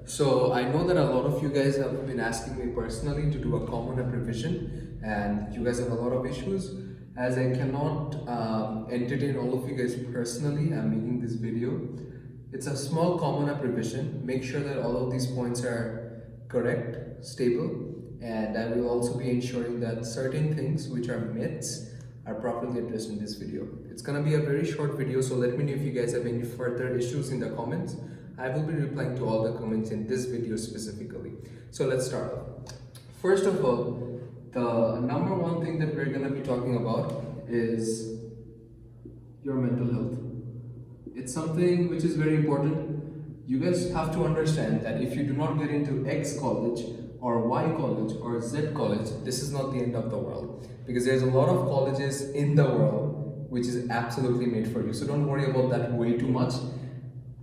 So I know that a lot of you guys have been asking me personally to do a common up revision, and you guys have a lot of issues. As I cannot entertain all of you guys personally, I'm making this video. It's a small common up revision. Make sure that all of these points are correct, stable, and I will also be ensuring that certain things which are myths are properly addressed in this video. It's gonna be a very short video, so let me know if you guys have any further issues in the comments. I will be replying to all the comments in this video specifically. So let's start off. First of all, the number one thing that we're gonna be talking about is your mental health. It's something which is very important. You guys have to understand that if you do not get into X college or Y college or Z college, this is not the end of the world, because there's a lot of colleges in the world which is absolutely made for you. So don't worry about that way too much.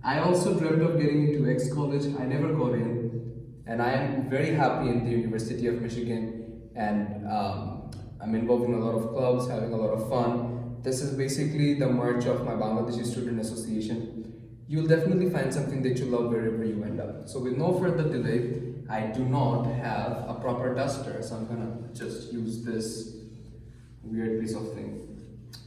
I also dreamt of getting into X college. I never got in, and I am very happy in the University of Michigan, and I'm involved in a lot of clubs, having a lot of fun. This is basically the merge of my Bangladeshi Student Association. You'll definitely find something that you love wherever you end up. So with no further delay, I do not have a proper duster, so I'm gonna just use this weird piece of thing.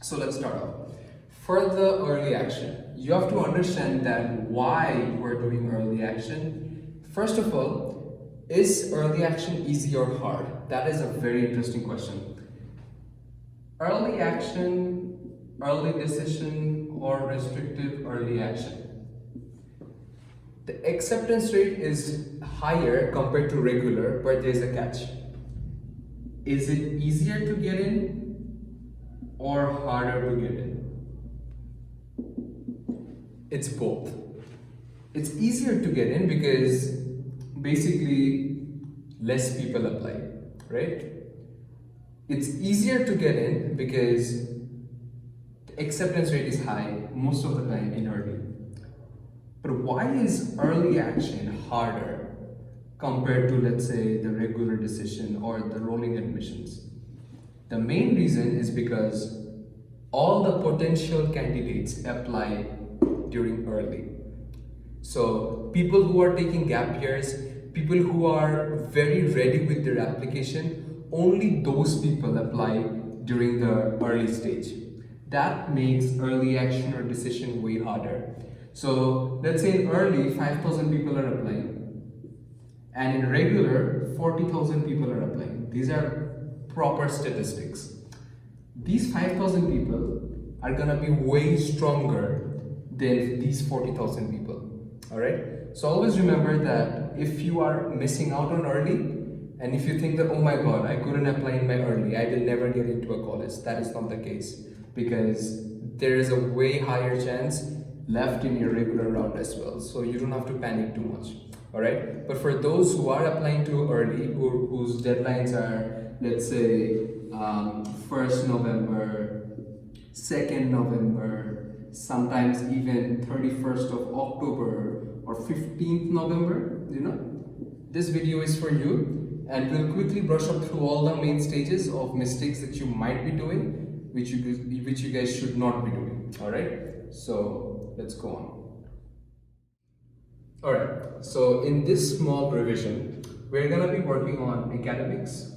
So let's start off. For the early action, you have to understand that why we're doing early action. First of all, is early action easy or hard? That is a very interesting question. Early action, early decision, or restrictive early action. The acceptance rate is higher compared to regular, but there's a catch. Is it easier to get in or harder to get in? It's both. It's easier to get in because basically less people apply, right? It's easier to get in because the acceptance rate is high most of the time in early. But why is early action harder compared to, let's say, the regular decision or the rolling admissions? The main reason is because all the potential candidates apply during early. So people who are taking gap years, people who are very ready with their application, only those people apply during the early stage. That makes early action or decision way harder. So let's say in early 5,000 people are applying, and in regular 40,000 people are applying. These are proper statistics. These 5,000 people are gonna be way stronger than these 40,000 people. All right. So always remember that if you are missing out on early, and if you think that, oh my God, I couldn't apply in my early, I will never get into a college, that is not the case, because there is a way higher chance left in your regular round as well. So you don't have to panic too much. All right. But for those who are applying too early, whose deadlines are, let's say, 1st November, 2nd November, sometimes even 31st of October or 15th November, this video is for you, and we'll quickly brush up through all the main stages of mistakes that you might be doing, which you guys should not be doing. All right, so let's go on. All right, so in this small revision, we're gonna be working on academics,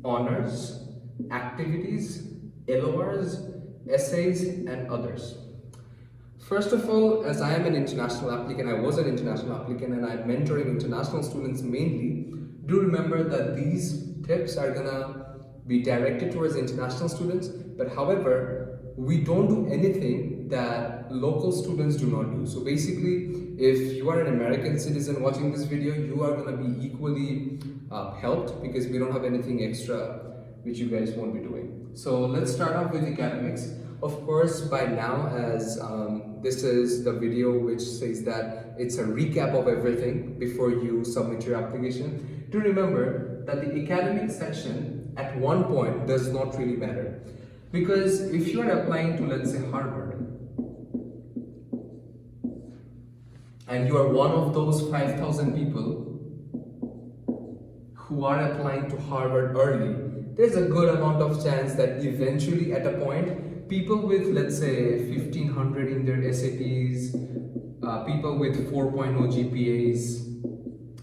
honors, activities, LORs, essays, and others. First of all, as I am an international applicant, I was an international applicant, and I'm mentoring international students mainly, do remember that these tips are gonna be directed towards international students, but however, we don't do anything that local students do not do. So basically, if you are an American citizen watching this video, you are gonna be equally helped, because we don't have anything extra which you guys won't be doing. So let's start off with academics. Of course, by now, as this is the video which says that it's a recap of everything before you submit your application, do remember that the academic section at one point does not really matter. Because if you are applying to, let's say, Harvard, and you are one of those 5,000 people who are applying to Harvard early, there's a good amount of chance that eventually at a point, people with, let's say, 1500 in their SATs, people with 4.0 GPAs,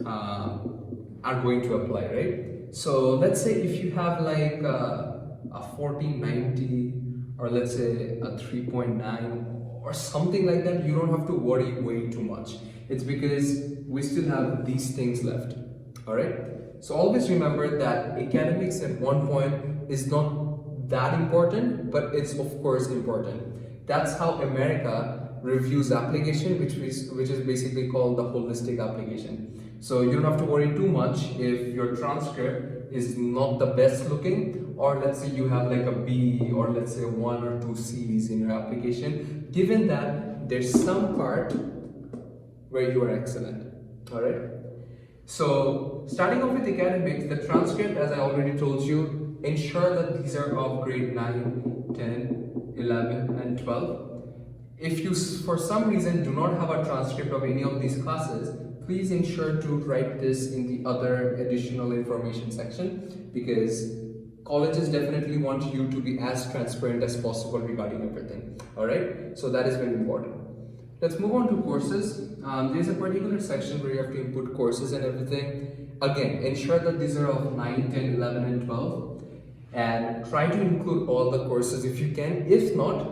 are going to apply, right? So let's say if you have like a 4090 or let's say a 3.9 or something like that, you don't have to worry way too much. It's because we still have these things left. All right, so always remember that academics at one point is not that important, but it's of course important. That's how America reviews application, which is basically called the holistic application. So you don't have to worry too much if your transcript is not the best looking, or let's say you have like a B or let's say 1 or 2 C's in your application, given that there's some part where you are excellent. All right. So starting off with academics, the transcript, as I already told you, ensure that these are of grade 9, 10, 11 and 12. If you for some reason do not have a transcript of any of these classes, please ensure to write this in the other additional information section, because colleges definitely want you to be as transparent as possible regarding everything. All right, so that is very important. Let's move on to courses. There's a particular section where you have to input courses and everything. Again, ensure that these are of 9, 10, 11 and 12, and try to include all the courses if you can. If not,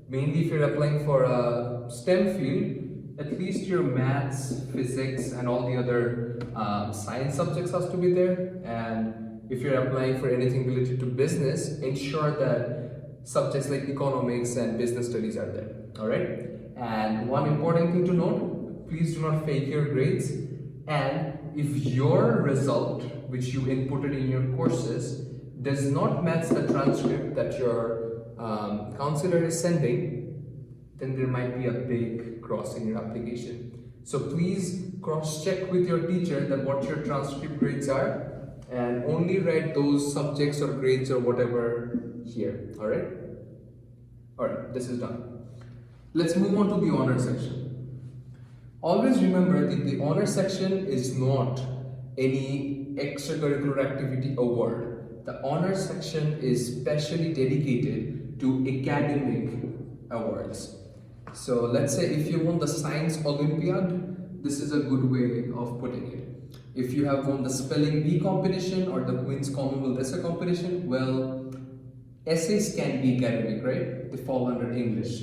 mainly if you're applying for a STEM field, at least your maths, physics and all the other science subjects has to be there. And if you're applying for anything related to business, ensure that subjects like economics and business studies are there. All right. And one important thing to note, please do not fake your grades. And if your result, which you inputted in your courses, does not match the transcript that your counselor is sending, then there might be a big cross in your application. So please cross-check with your teacher that what your transcript grades are, and only write those subjects or grades or whatever here. All right? All right, this is done. Let's move on to the honor section. Always remember that the honor section is not any extracurricular activity award. The honor section is specially dedicated to academic awards. So let's say if you won the Science Olympiad, this is a good way of putting it. If you have won the Spelling Bee competition or the Queen's Commonwealth Essay competition, well, essays can be academic, right? They fall under English.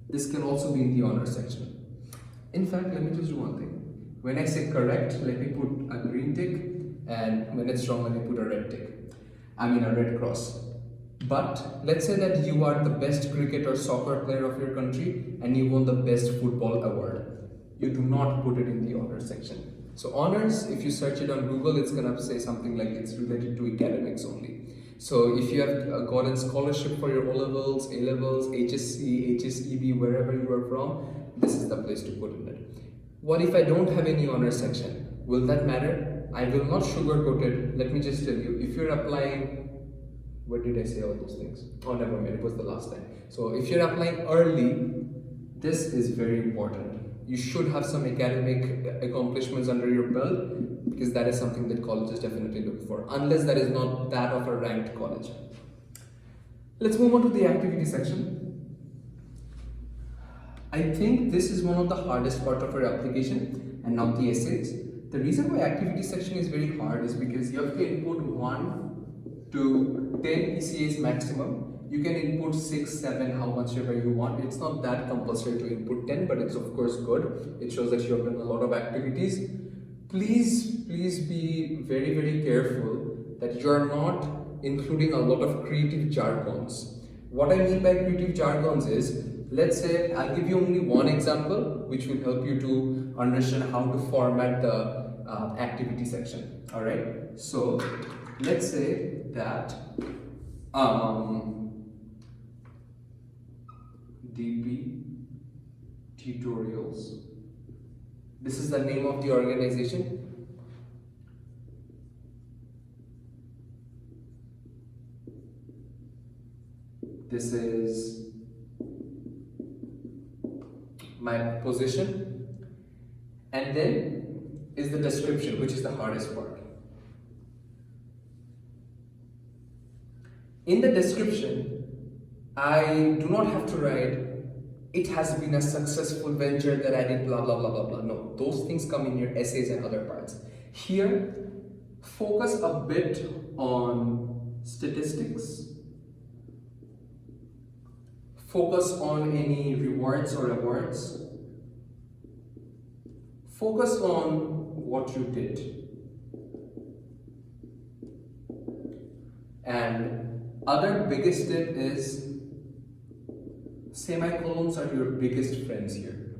This can also be in the honor section. In fact, let me just do one thing. When I say correct, let me put a green tick, and when it's wrong, let me put a red tick. I mean a red cross. But let's say that you are the best cricket or soccer player of your country and you won the best football award. You do not put it in the honors section. So honors, if you search it on Google, it's gonna say something like it's related to academics only. So if you have gotten scholarship for your O-levels, A-levels, HSC, HSEB, wherever you are from, this is the place to put in it. What if I don't have any honors section? Will that matter? I will not sugarcoat it. Let me just tell you, if you're applying, what did I say all those things? Oh, never mind, it was the last time. So if you're applying early, this is very important. You should have some academic accomplishments under your belt, because that is something that colleges definitely look for, unless that is not that of a ranked college. Let's move on to the activity section. I think this is one of the hardest part of your application and not the essays. The reason why activity section is very hard is because you have to input 1 to 10 ECAs maximum. You can input 6, 7, how much ever you want. It's not that compulsory to input 10, but it's of course good. It shows that you have done a lot of activities. Please be very, very careful that you are not including a lot of creative jargons. What I mean by creative jargons is, let's say I'll give you only one example which will help you to understand how to format the activity section. All right. So let's say that DP tutorials. This is the name of the organization. This is my position, and then is the description, which is the hardest part. In the description, I do not have to write, it has been a successful venture that I did blah blah blah blah blah. No, those things come in your essays and other parts. Here, focus a bit on statistics. Focus on any rewards or awards. Focus on what you did. And other biggest tip is semicolons are your biggest friends here.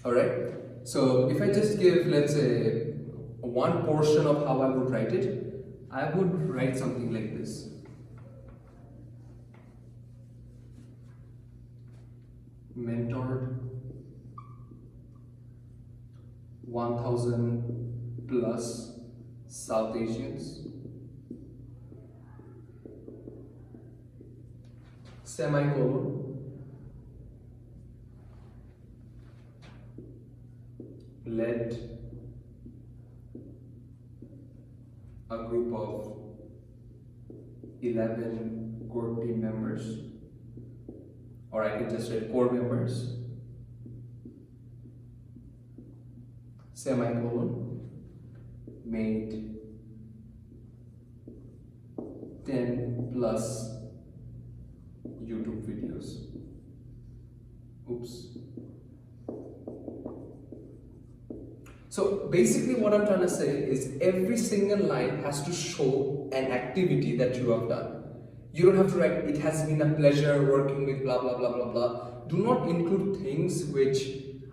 Alright? So if I just give, let's say, one portion of how I would write it, I would write something like this. Mentored 1000 plus South Asians. Semicolon. Led a group of 11 core team members, or I can just write core members, semicolon, made 10 plus YouTube videos. Oops. So basically what I'm trying to say is every single line has to show an activity that you have done. You don't have to write, it has been a pleasure working with blah blah blah blah blah. Do not include things which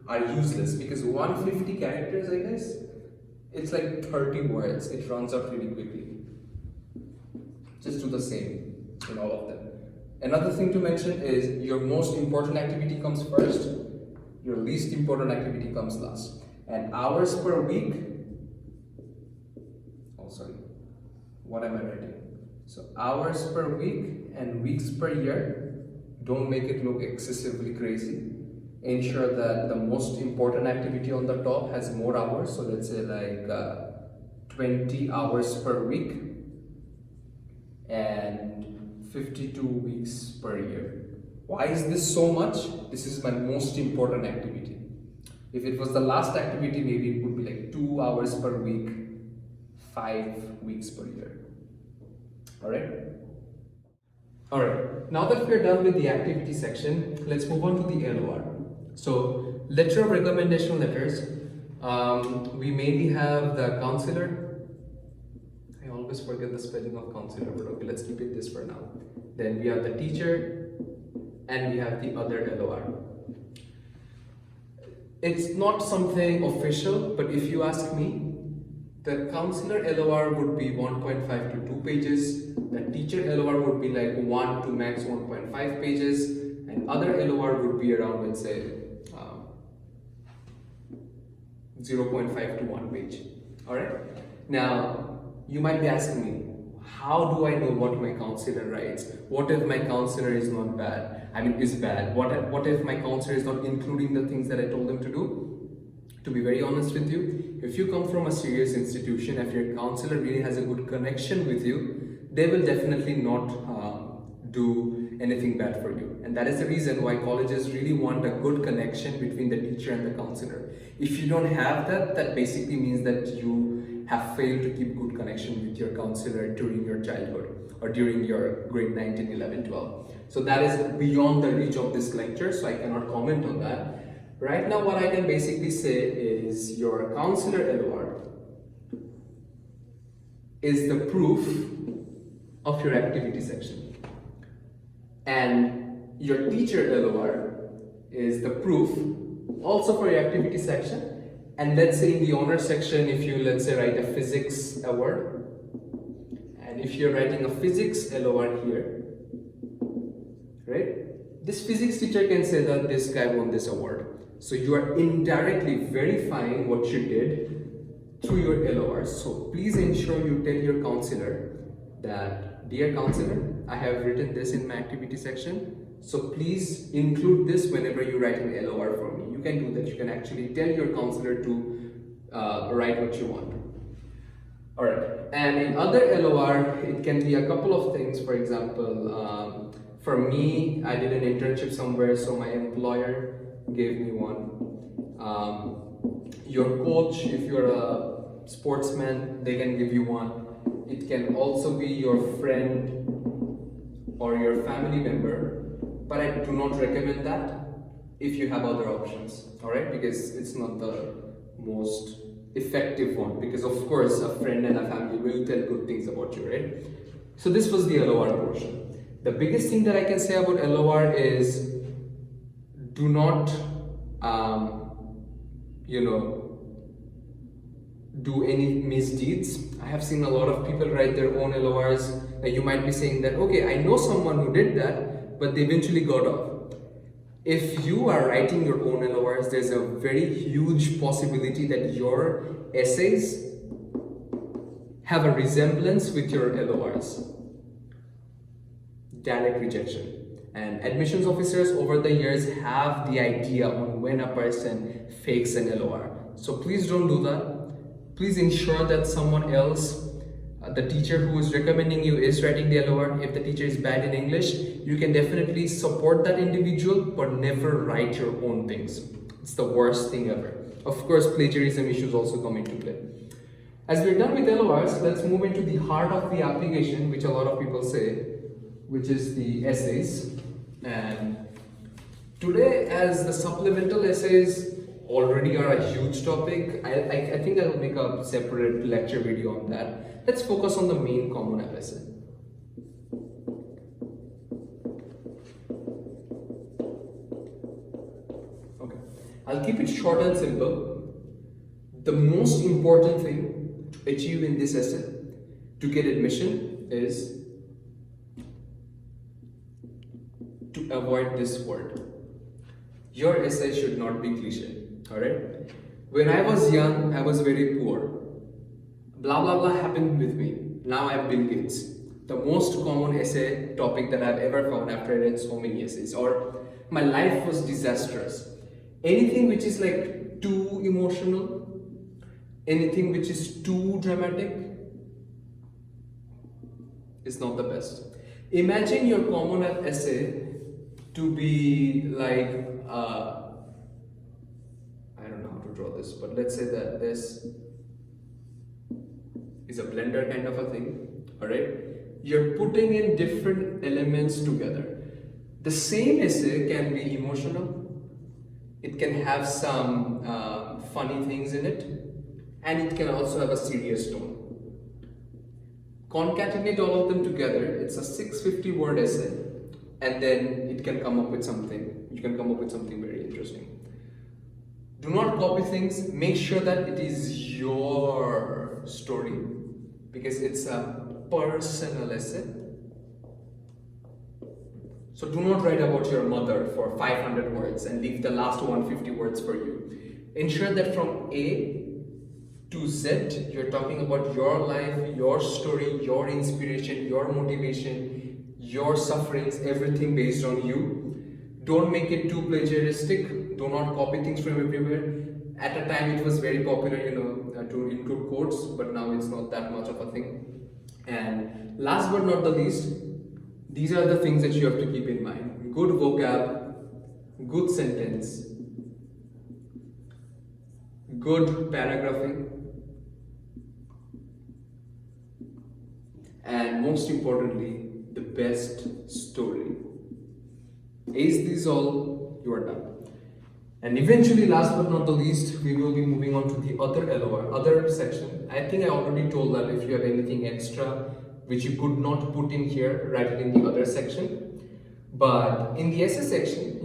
are useless, because 150 characters, I guess, it's like 30 words. It runs out really quickly. Just do the same in all of them. Another thing to mention is your most important activity comes first, your least important activity comes last. And hours per week, oh sorry, what am I writing? So hours per week and weeks per year, don't make it look excessively crazy. Ensure that the most important activity on the top has more hours, so let's say like 20 hours per week and 52 weeks per year. Why is this so much? This is my most important activity. If it was the last activity, maybe it would be like 2 hours per week, 5 weeks per year. Alright? Alright, now that we're done with the activity section, let's move on to the LOR. So, letter of recommendation letters. We mainly have the counselor. I always forget the spelling of counselor, but okay, let's keep it this for now. Then we have the teacher, and we have the other LOR. It's not something official, but if you ask me, the counselor LOR would be 1.5 to 2 pages, the teacher LOR would be like 1 to max 1.5 pages, and other LOR would be around, let's say, 0.5 to 1 page. Alright? Now, you might be asking me, how do I know what my counselor writes? What if my counselor is not bad? I mean, is bad. What if my counselor is not including the things that I told them to do? To be very honest with you, if you come from a serious institution, if your counselor really has a good connection with you, they will definitely not do anything bad for you. And that is the reason why colleges really want a good connection between the teacher and the counselor. If you don't have that, that basically means that you have failed to keep good connection with your counselor during your childhood or during your grade 9, 10, 11, 12. So that is beyond the reach of this lecture, so I cannot comment on that. Right now what I can basically say is your counselor LOR is the proof of your activity section. And your teacher LOR is the proof also for your activity section. And let's say in the honor section, if you, let's say, write a physics award, and if you're writing a physics LOR here, right, this physics teacher can say that this guy won this award. So you are indirectly verifying what you did through your LOR. So please ensure you tell your counselor that, dear counselor, I have written this in my activity section. So please include this whenever you write an LOR for me. You can do that. You can actually tell your counselor to write what you want. Alright, and in other LOR, it can be a couple of things. For example, for me, I did an internship somewhere, so my employer gave me one. Your coach, if you're a sportsman, they can give you one. It can also be your friend or your family member, but I do not recommend that if you have other options, alright? Because it's not the most effective one, because of course a friend and a family will tell good things about you, right? So this was the LOR portion. The biggest thing that I can say about LOR is do not do any misdeeds. I have seen a lot of people write their own LORs. You might be saying that, okay, I know someone who did that, but they eventually got off. If you are writing your own LORs, there's a very huge possibility that your essays have a resemblance with your LORs. Direct rejection. And admissions officers over the years have the idea on when a person fakes an LOR. So please don't do that. Please ensure that someone else, the teacher who is recommending you, is writing the LOR. If the teacher is bad in English, you can definitely support that individual, but never write your own things. It's the worst thing ever. Of course, plagiarism issues also come into play. As we're done with LORs, let's move into the heart of the application, which a lot of people say, which is the essays. And today, as the supplemental essays already are a huge topic, I think I'll make a separate lecture video on that. Let's focus on the main common app essay. Okay, I'll keep it short and simple. The most important thing to achieve in this essay to get admission is to avoid this word. Your essay should not be cliche. Alright? When I was young, I was very poor. Blah blah blah happened with me. Now I'm Bill Gates. The most common essay topic that I've ever found after I read so many essays. Or my life was disastrous. Anything which is like too emotional, anything which is too dramatic is not the best. Imagine your common app essay to be like I don't know how to draw this, but let's say that this is a blender kind of a thing, alright? You're putting in different elements together. The same essay can be emotional, it can have some funny things in it, and it can also have a serious tone. Concatenate all of them together, it's a 650 word essay, and then it can come up with something. You can come up with something very interesting. Do not copy things. Make sure that it is your story, because it's a personal essay. So do not write about your mother for 500 words and leave the last 150 words for you. Ensure that from A to Z, you're talking about your life, your story, your inspiration, your motivation, your sufferings, everything based on you. Don't make it too plagiaristic. Do not copy things from everywhere. At a time, it was very popular, to include quotes, but now it's not that much of a thing. And last but not the least, these are the things that you have to keep in mind. Good vocab, good sentence, good paragraphing, and most importantly, the best story. Ace these all, you are done. And eventually, last but not the least, we will be moving on to the other section. I think I already told that if you have anything extra which you could not put in here, write it in the other section. But in the essay section,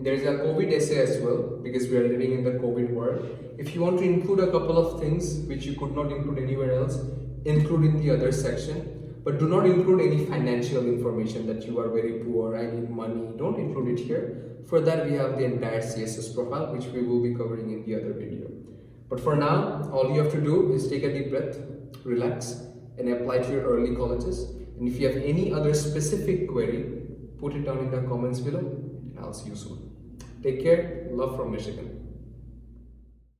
there is a COVID essay as well, because we are living in the COVID world. If you want to include a couple of things which you could not include anywhere else, include in the other section. But do not include any financial information that you are very poor, I need money. Don't include it here. For that, we have the entire CSS profile, which we will be covering in the other video. But for now, all you have to do is take a deep breath, relax, and apply to your early colleges. And if you have any other specific query, put it down in the comments below, and I'll see you soon. Take care. Love from Michigan.